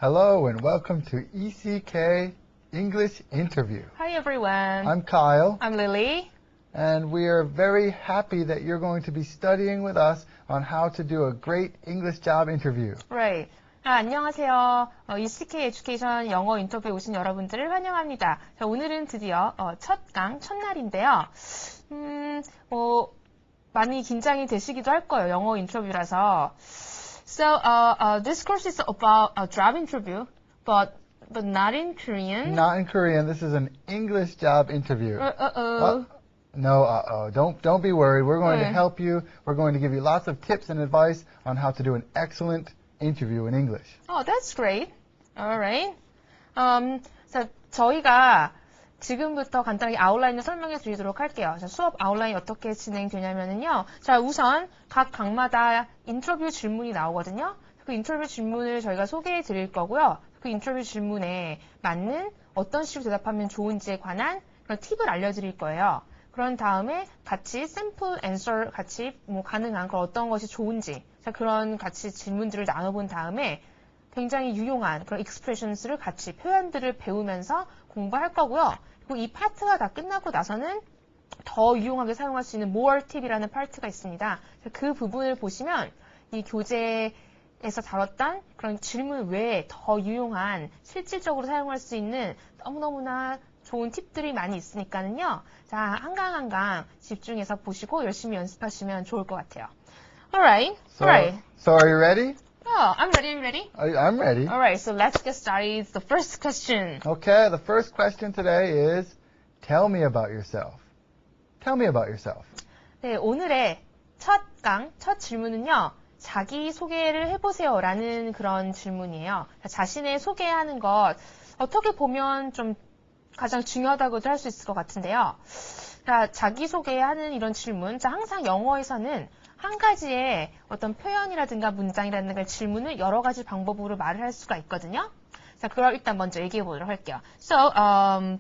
Hello and welcome to ECK English Interview. Hi everyone. I'm Kyle. I'm Lily. And we are very happy that you're going to be studying with us on how to do a great English job interview. Right. 안녕하세요. ECK 에듀케이션 영어 인터뷰에 오신 여러분들을 환영합니다. 자, 오늘은 드디어 첫날인데요. 많이 긴장이 되시기도 할 거예요. 영어 인터뷰라서. So, this course is about a job interview, but not in Korean. Not in Korean. This is an English job interview. No, don't be worried. We're going to help you. We're going to give you lots of tips and advice on how to do an excellent interview in English. Oh, that's great. All right. 자, 저희가 지금부터 간단하게 아웃라인을 설명해 드리도록 할게요. 자, 수업 아웃라인이 어떻게 진행되냐면요. 자, 우선 각 강마다 인터뷰 질문이 나오거든요. 그 인터뷰 질문을 저희가 소개해 드릴 거고요. 그 인터뷰 질문에 맞는 어떤 식으로 대답하면 좋은지에 관한 그런 팁을 알려드릴 거예요. 그런 다음에 같이 샘플 앤서 같이 가능한 그런 어떤 것이 좋은지 자, 그런 같이 질문들을 나눠본 다음에 굉장히 유용한 그런 expressions를 같이 표현들을 배우면서 공부할 거고요. 그리고 이 파트가 다 끝나고 나서는 더 유용하게 사용할 수 있는 more 팁이라는 파트가 있습니다. 그 부분을 보시면 이 교재에서 다뤘던 그런 질문 외에 더 유용한 실질적으로 사용할 수 있는 너무너무나 좋은 팁들이 많이 있으니까는요. 자, 한강 집중해서 보시고 열심히 연습하시면 좋을 것 같아요. Alright. So are you ready? Oh, I'm ready. Are you ready? I'm ready. Alright, so let's get started. The first question. Okay, the first question today is, tell me about yourself. Tell me about yourself. 네, 오늘의 첫 질문은요. 자기소개를 해보세요 라는 그런 질문이에요. 자신의 소개하는 것 어떻게 보면 좀 가장 중요하다고도 할 수 있을 것 같은데요. 자, 자기소개하는 이런 질문. 자, 항상 영어에서는 한 가지의 어떤 표현이라든가 문장이라든가 질문을 여러 가지 방법으로 말을 할 수가 있거든요. 자, 그걸 일단 먼저 얘기해 보도록 할게요. So,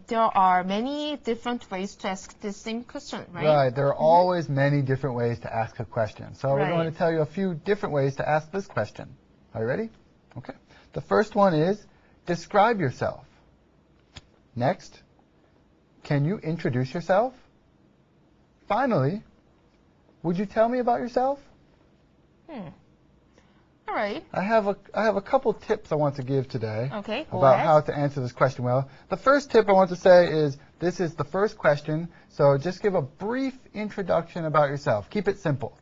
there are many different ways to ask the same question, right? Right, there are always many different ways to ask a question. So we're Right. going to tell you a few different ways to ask this question. Are you ready? Okay. The first one is, describe yourself. Next, can you introduce yourself? Finally, would you tell me about yourself? All right. I have a couple tips I want to give today Okay, go about ahead. how to answer this question well. The first tip I want to say is this is the first question, so just give a brief introduction about yourself. Keep it simple.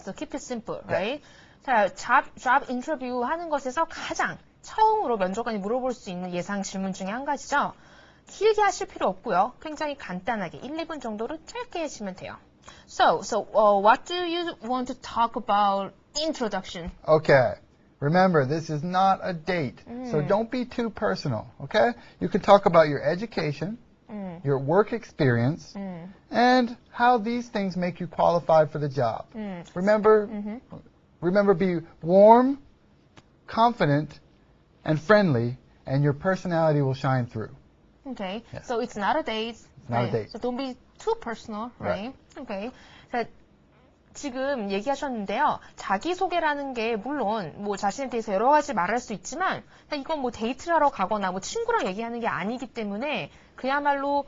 So keep it simple, right? 자, job interview 하는 것에서 가장 처음으로 면접관이 물어볼 수 있는 예상 질문 중에 한 가지죠. 길게 하실 필요 없고요. 굉장히 간단하게 1, 2분 정도로 짧게 하시면 돼요. So what do you want to talk about introduction? Okay. Remember, this is not a date, so don't be too personal, okay? You can talk about your education, your work experience, and how these things make you qualified for the job. Remember, be warm, confident, and friendly, and your personality will shine through. Okay. Yes. So it's not a date. It's not a date. So don't be too personal, right? Okay. 자, 지금 얘기하셨는데요. 자기소개라는 게 물론 뭐 자신에 대해서 여러 가지 말할 수 있지만 이건 뭐 데이트를 하러 가거나 뭐 친구랑 얘기하는 게 아니기 때문에 그야말로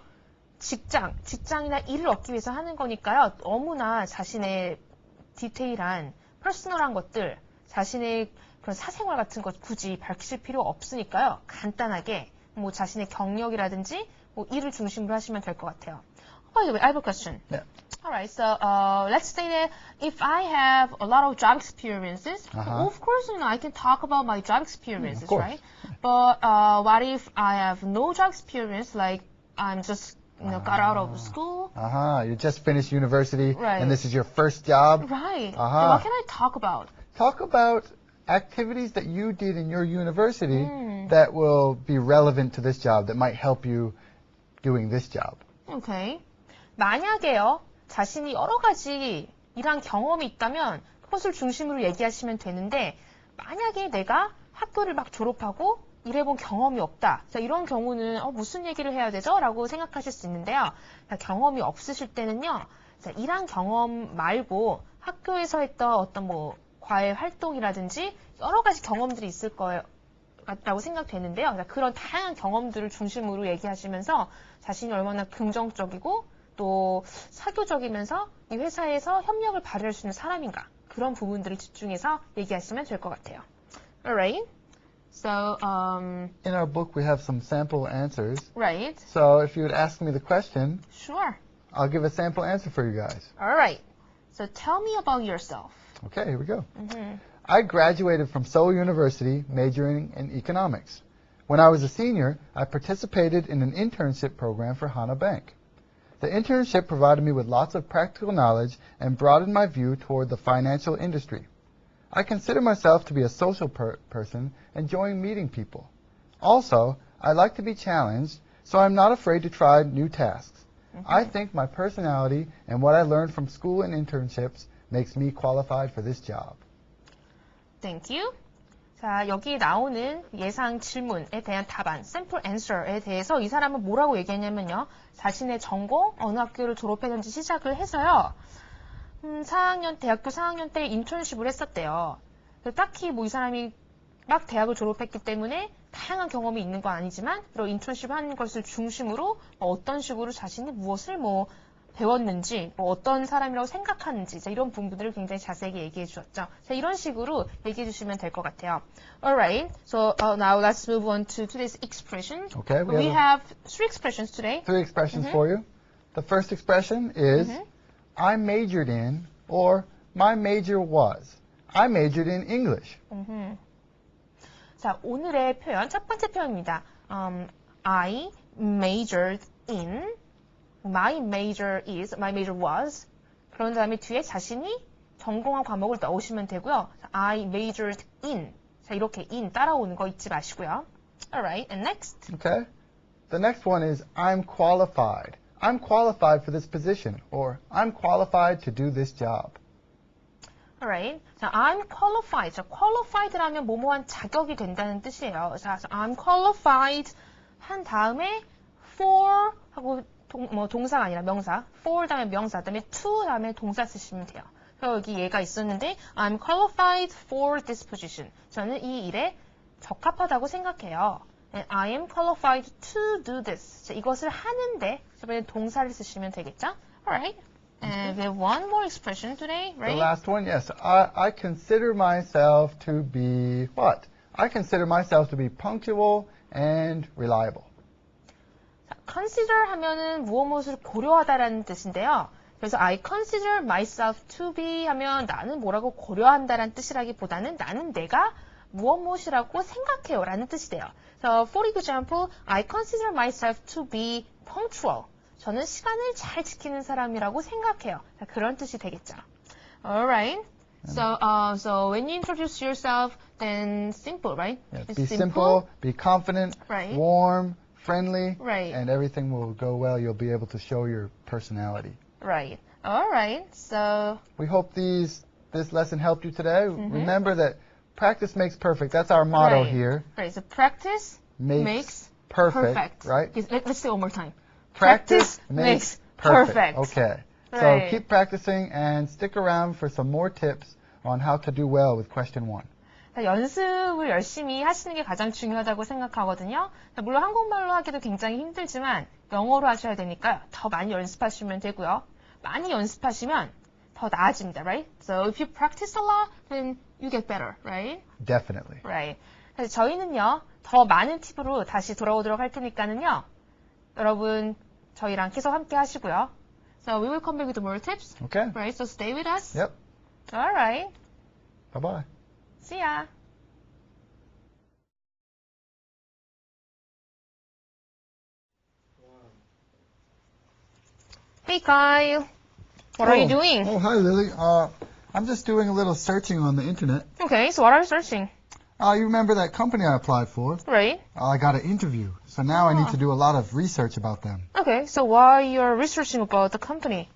직장이나 일을 얻기 위해서 하는 거니까요. 너무나 자신의 디테일한 퍼스널한 것들, 자신의 그런 사생활 같은 것 굳이 밝히실 필요 없으니까요. 간단하게 뭐 자신의 경력이라든지 뭐 일을 중심으로 하시면 될 것 같아요. By the way, I have a question. Yeah. Alright, so let's say that if I have a lot of job experiences, of course, I can talk about my job experiences, right? But what if I have no job experience, like I'm just got out of school? You just finished university, Right. and this is your first job. Right. So what can I talk about? Talk about activities that you did in your university that will be relevant to this job, that might help you doing this job. Okay. 만약에요, 자신이 여러 가지 일한 경험이 있다면 그것을 중심으로 얘기하시면 되는데 만약에 내가 학교를 막 졸업하고 일해본 경험이 없다. 자, 이런 경우는 무슨 얘기를 해야 되죠? 라고 생각하실 수 있는데요. 자, 경험이 없으실 때는요. 자, 일한 경험 말고 학교에서 했던 어떤 뭐 과외 활동이라든지 여러 가지 경험들이 있을 같다고 생각되는데요. 그런 다양한 경험들을 중심으로 얘기하시면서 자신이 얼마나 긍정적이고 또 사교적이면서 이 회사에서 협력을 발휘할 수 있는 사람인가 그런 부분들을 집중해서 얘기하시면 될 것 같아요. Alright. So, In our book, we have some sample answers. right. So if you would ask me the question, Sure. I'll give a sample answer for you guys. Alright. So tell me about yourself. Okay, here we go. Mm-hmm. I graduated from Seoul University majoring in economics. When I was a senior, I participated in an internship program for Hana Bank. The internship provided me with lots of practical knowledge and broadened my view toward the financial industry. I consider myself to be a social person, enjoying meeting people. Also, I like to be challenged, so I'm not afraid to try new tasks. I think my personality and what I learned from school and internships makes me qualified for this job. Thank you. 자, 여기 나오는 예상 질문에 대한 답안, sample answer에 대해서 이 사람은 뭐라고 얘기했냐면요. 자신의 전공, 어느 학교를 졸업했는지 시작을 해서요. 대학교 4학년 때 인턴십을 했었대요. 딱히 뭐 이 사람이 막 대학을 졸업했기 때문에 다양한 경험이 있는 건 아니지만 이런 인턴십 하는 것을 중심으로 어떤 식으로 자신이 무엇을 배웠는지, 어떤 사람이라고 생각하는지 이런 부분들을 굉장히 자세하게 얘기해 주었죠. 자, 이런 식으로 얘기해 주시면 될 것 같아요. Alright, so now let's move on to today's expression. Okay, we have three expressions today. 3 expressions for you. The first expression is I majored in or my major was. I majored in English. 자, 오늘의 표현, 첫 번째 표현입니다. I majored in, my major is, my major was. 그런 다음에 뒤에 자신이 전공한 과목을 넣으시면 되고요. I majored in. 자, 이렇게 in 따라오는 거 잊지 마시고요. Alright, and next. Okay. The next one is I'm qualified. I'm qualified for this position, or I'm qualified to do this job. Alright. 자, I'm qualified. 자, qualified라면 뭐뭐한 자격이 된다는 뜻이에요. 자, I'm qualified 한 다음에 for 하고 동사가 아니라 명사. for 다음에 명사, 다음에 to 다음에 동사 쓰시면 돼요. 그래서 여기 얘가 있었는데 I'm qualified for this position. 저는 이 일에 적합하다고 생각해요. And I am qualified to do this. 자, 이것을 하는데 저번에 동사를 쓰시면 되겠죠? Alright. And we have one more expression today, right? The last one, yes. I consider myself to be what? I consider myself to be punctual and reliable. 자, consider 하면은 무엇을 고려하다라는 뜻인데요. 그래서 I consider myself to be 하면 나는 뭐라고 고려한다라는 뜻이라기보다는 나는 내가 무엇이라고 생각해요 라는 뜻이 돼요. So, for example, I consider myself to be punctual. 저는 시간을 잘 지키는 사람이라고 생각해요. 자, 그런 뜻이 되겠죠. Alright. So when you introduce yourself, then simple, right? Yeah, be simple, be confident, right. warm, friendly, right. and everything will go well. You'll be able to show your personality. Right. Alright. So we hope this lesson helped you today. Remember that practice makes perfect. That's our motto right. here. Right. So practice makes perfect. Right? Let's say it one more time. Practice makes perfect. Okay. Right. So keep practicing and stick around for some more tips on how to do well with question 1. 연습을 열심히 하시는 게 가장 중요하다고 생각하거든요. 물론 한국말로 하기도 굉장히 힘들지만 영어로 하셔야 되니까 더 많이 연습하시면 되고요. 많이 연습하시면 더 나아집니다, right? So if you practice a lot, then you get better, right? Definitely. Right. 그래서 저희는요, 더 많은 팁으로 다시 돌아오도록 할 테니까는요, 여러분 저희랑 계속 함께 하시고요. So we will come back with more tips. Okay. Right, so stay with us. Yep. All right. Bye-bye. See ya. Hey Kyle, what are you doing? Oh, hi Lily. I'm just doing a little searching on the internet. Okay, so what are you searching? You remember that company I applied for? Right. I got an interview, so now I need to do a lot of research about them. Okay, so why you're researching about the company?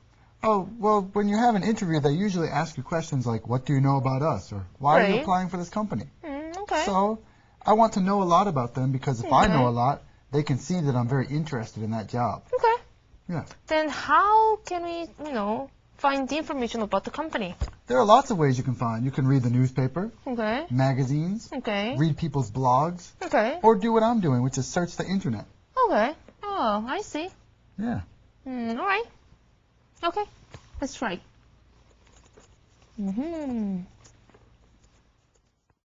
Oh, well, when you have an interview, they usually ask you questions like, what do you know about us? Or why are you Right. applying for this company? Okay. So I want to know a lot about them because if I know a lot, they can see that I'm very interested in that job. Okay. Yeah. Then how can we, find the information about the company? There are lots of ways you can find. You can read the newspaper, Okay. magazines, Okay. read people's blogs, Okay. or do what I'm doing, which is search the internet. Okay. Oh, I see. Yeah. All right. Okay. Let's try.